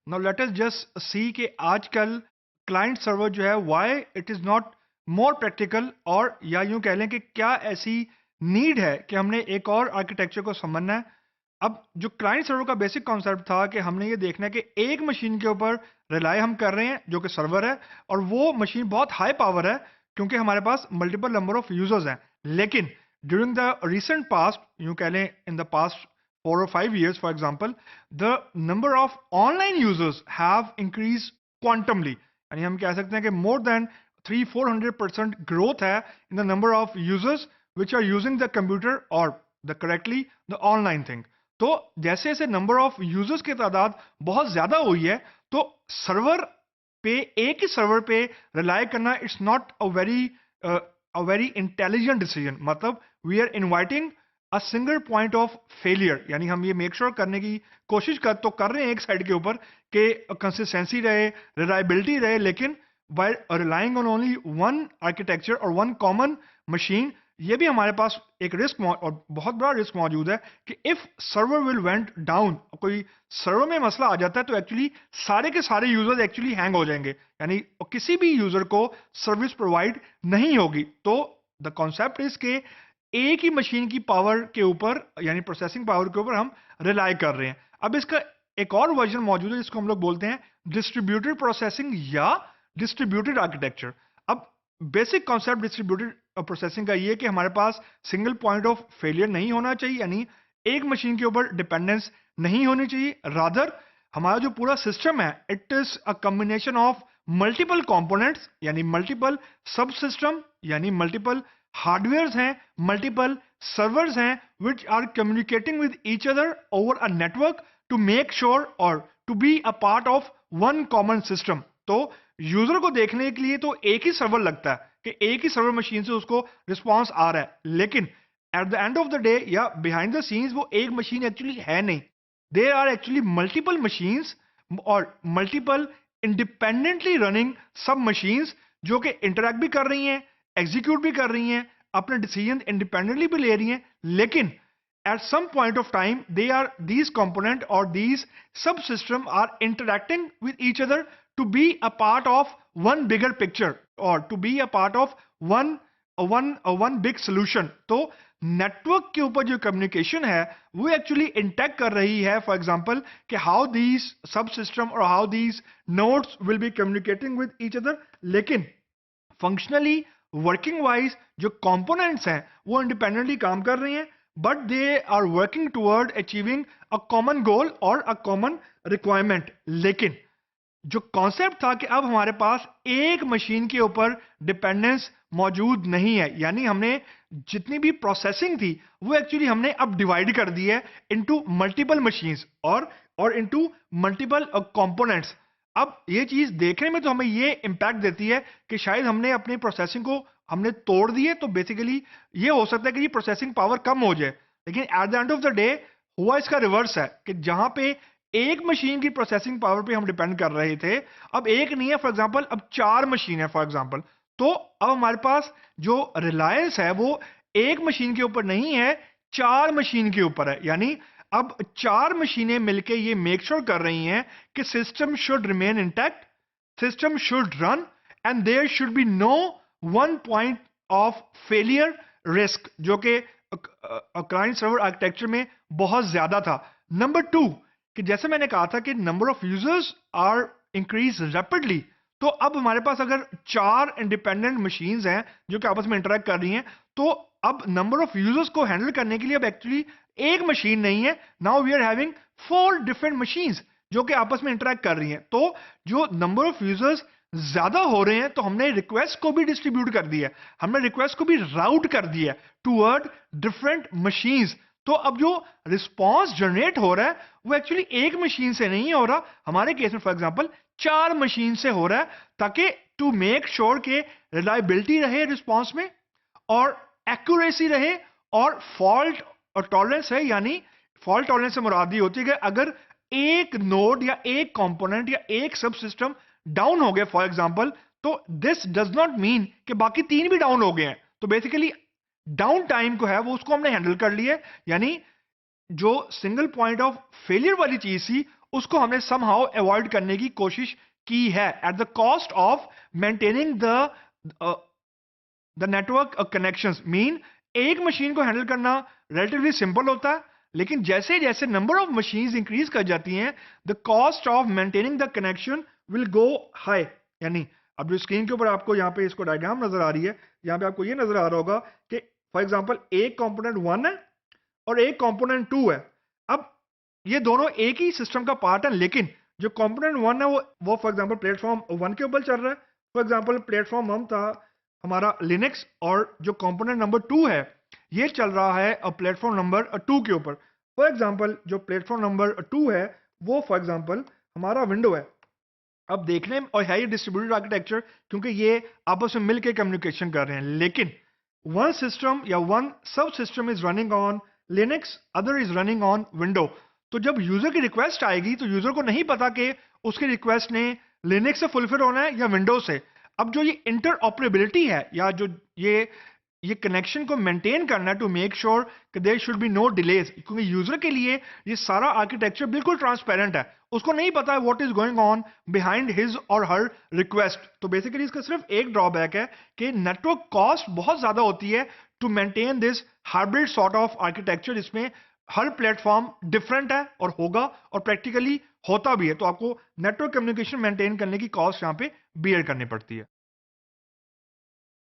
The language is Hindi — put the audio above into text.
Now let us just see कि आजकल क्लाइंट सर्वर जो है why it is not more practical, और या यूं कह लें कि क्या ऐसी नीड है कि हमने एक और आर्किटेक्चर को समझना है। अब जो क्लाइंट सर्वर का बेसिक कॉन्सेप्ट था कि हमने ये देखना है कि एक मशीन के ऊपर रिलाय हम कर रहे हैं जो कि सर्वर है, और वो मशीन बहुत हाई पावर है क्योंकि हमारे पास मल्टीपल नंबर ऑफ यूजर्स हैं। लेकिन ड्यूरिंग द रिसेंट पास्ट, यूं कह लें in the past 4 or 5 years for example, the number of online users have increased quantumly, यानी हम कह सकते हैं कि मोर देन 300-400% ग्रोथ है in the number of users which are using the computer और the correctly the online thing. तो जैसे जैसे नंबर ऑफ यूजर्स की तादाद बहुत ज्यादा हुई है, तो सर्वर पे, एक ही सर्वर पे रिलाय करना it's not a very intelligent decision. मतलब we are inviting a single point of failure, यानी हम ये मेक श्योर करने की कोशिश कर रहे हैं एक साइड के ऊपर कि कंसिस्टेंसी रहे, रिलायबिलिटी रहे, लेकिन by relying on only one architecture और वन कॉमन मशीन, ये भी हमारे पास एक रिस्क और बहुत बड़ा रिस्क मौजूद है कि if server will went down, कोई सर्वर में मसला आ जाता है, तो एक्चुअली सारे के सारे यूजर्स एक्चुअली हैंग हो जाएंगे, यानी किसी भी यूजर को सर्विस प्रोवाइड नहीं होगी। तो द कॉन्सेप्ट इज के एक ही मशीन की पावर के ऊपर, यानी प्रोसेसिंग पावर के ऊपर हम रिलाय कर रहे हैं। अब इसका एक और वर्जन मौजूद है जिसको हम लोग बोलते हैं डिस्ट्रीब्यूटेड प्रोसेसिंग या डिस्ट्रीब्यूटेड आर्किटेक्चर। अब बेसिक कॉन्सेप्ट डिस्ट्रीब्यूटेड प्रोसेसिंग का ये कि हमारे पास सिंगल पॉइंट ऑफ फेलियर नहीं होना चाहिए, यानी एक मशीन के ऊपर डिपेंडेंस नहीं होनी चाहिए। रादर हमारा जो पूरा सिस्टम है it is a combination of multiple components, यानी मल्टीपल सब सिस्टम, यानी मल्टीपल हार्डवेयर्स हैं, मल्टीपल सर्वर्स हैं which are communicating with each other over a network to make sure और to be a part of one common system. तो यूजर को देखने के लिए तो एक ही सर्वर लगता है कि एक ही सर्वर मशीन से उसको रिस्पॉन्स आ रहा है, लेकिन at the end of the day या बिहाइंड द सीन्स वो एक मशीन एक्चुअली है नहीं। There are actually multiple machines और मल्टीपल इंडिपेंडेंटली रनिंग सब मशीन्स जो कि इंटरैक्ट भी कर रही हैं, एग्जीक्यूट भी कर रही हैं, अपने डिसीजन इंडिपेंडेंटली भी ले रही हैं, लेकिन at some point of time these component or these subsystem are interacting with each other to be a part of one bigger picture or to be a part of one big solution। तो नेटवर्क के ऊपर जो कम्युनिकेशन है वो एक्चुअली इंटैक्ट कर रही है, फॉर एग्जांपल कि हाउ दीज सब सिस्टम और how these nodes will be communicating with each other, लेकिन फंक्शनली वर्किंग वाइज जो कंपोनेंट्स हैं वो इंडिपेंडेंटली काम कर रही हैं, but they are working toward achieving a common goal और अ कॉमन रिक्वायरमेंट। लेकिन जो कॉन्सेप्ट था कि अब हमारे पास एक मशीन के ऊपर डिपेंडेंस मौजूद नहीं है, यानी हमने जितनी भी प्रोसेसिंग थी वो एक्चुअली हमने अब डिवाइड कर दी है इनटू मल्टीपल मशीन्स और इनटू मल्टीपल कंपोनेंट्स। अब ये चीज देखने में तो हमें ये इंपैक्ट देती है कि शायद हमने अपनी प्रोसेसिंग को हमने तोड़ दिए, तो बेसिकली ये हो सकता है कि ये प्रोसेसिंग पावर कम हो जाए, लेकिन at the end of the day हुआ इसका रिवर्स है कि जहां पे एक मशीन की प्रोसेसिंग पावर पे हम डिपेंड कर रहे थे, अब एक नहीं है, फॉर एग्जांपल अब 4 मशीन है फॉर एग्जांपल। तो अब हमारे पास जो रिलायंस है वो एक मशीन के ऊपर नहीं है, 4 मशीन के ऊपर है, यानी अब 4 मशीनें मिलकर ये मेक श्योर कर रही हैं कि system should remain intact, system should run, and there should be no one point of failure risk, जो कि क्लाइंट सर्वर आर्किटेक्चर में बहुत ज्यादा था। नंबर 2, कि जैसे मैंने कहा था कि number of users are increase rapidly, तो अब हमारे पास अगर 4 इंडिपेंडेंट मशीन्स हैं जो कि आपस में इंटरेक्ट कर रही हैं, तो अब नंबर ऑफ यूजर्स को हैंडल करने के लिए अब एक्चुअली एक मशीन नहीं है, now we are having 4 different machines जो कि आपस में इंटरेक्ट कर रही हैं। तो जो नंबर ऑफ यूजर्स ज्यादा हो रहे हैं, तो हमने रिक्वेस्ट को भी डिस्ट्रीब्यूट कर दिया है, हमने रिक्वेस्ट को भी राउट कर दिया है टूवर्ड डिफरेंट मशीन्स। तो अब जो रिस्पॉन्स जनरेट हो रहा है वो एक्चुअली एक मशीन से नहीं हो रहा, हमारे केस में फॉर एग्जांपल 4 मशीन से हो रहा है, ताकि टू मेक श्योर के रिलायबिलिटी रहे रिस्पॉन्स में और एक्यूरेसी रहे और फॉल्ट और टॉलरेंस है, यानी फॉल्ट टॉलरेंस से मुराद ये होती है कि अगर एक नोड या एक कंपोनेंट या एक सब सिस्टम डाउन हो गया फॉर एग्जांपल, तो दिस डज नॉट मीन कि बाकी 3 भी डाउन हो गए हैं। तो बेसिकली डाउन टाइम को है वो उसको हमने हैंडल कर लिया है, यानी जो सिंगल पॉइंट ऑफ फेलियर वाली चीज थी उसको हमने समहाउ अवॉइड करने की कोशिश की है at the cost of maintaining the network connections. Mean एक मशीन को हैंडल करना रिलेटिवली सिंपल होता है, लेकिन जैसे जैसे नंबर ऑफ मशीन्स इंक्रीज कर जाती हैं, the cost of maintaining the connection will go high. यानी अब जो स्क्रीन के ऊपर आपको यहाँ पे इसको डायग्राम नजर आ रही है, यहाँ पे आपको ये नजर आ रहा होगा कि फॉर एग्जांपल एक कंपोनेंट 1 है और एक कंपोनेंट 2 है। अब ये दोनों एक ही सिस्टम का पार्ट है, लेकिन जो कंपोनेंट 1 है वो फॉर एग्जांपल प्लेटफॉर्म 1 के ऊपर चल रहा है। फॉर एग्जांपल प्लेटफॉर्म 1 था हमारा लिनक्स, और जो कंपोनेंट नंबर 2 है ये चल रहा है प्लेटफॉर्म नंबर 2 के ऊपर। फॉर एग्जांपल जो प्लेटफॉर्म नंबर 2 है वो फॉर एग्जांपल हमारा विंडो है। अब देखने में और है ये डिस्ट्रीब्यूटेड आर्किटेक्चर, क्योंकि ये आपस में मिलकर कम्युनिकेशन कर रहे हैं, लेकिन वन सिस्टम या वन सब system is running on Linux, other is running on window. तो जब यूजर की रिक्वेस्ट आएगी तो यूजर को नहीं पता कि उसकी रिक्वेस्ट ने लिनक्स से फुलफिल होना है या विंडोज से। अब जो ये इंटर ऑपरेबिलिटी है या जो ये कनेक्शन को मेंटेन करना है टू मेक श्योर कि there should be no delays, क्योंकि यूजर के लिए ये सारा आर्किटेक्चर बिल्कुल ट्रांसपेरेंट है, उसको नहीं पता है what is going on behind his और हर रिक्वेस्ट। तो बेसिकली इसका सिर्फ एक ड्रॉबैक है कि नेटवर्क कॉस्ट बहुत ज्यादा होती है to maintain this hybrid sort of architecture, जिसमें हर प्लेटफॉर्म डिफरेंट है और होगा और प्रैक्टिकली होता भी है। तो आपको नेटवर्क कम्युनिकेशन मेंटेन करने की कॉस्ट यहाँ पे बियर करनी पड़ती है।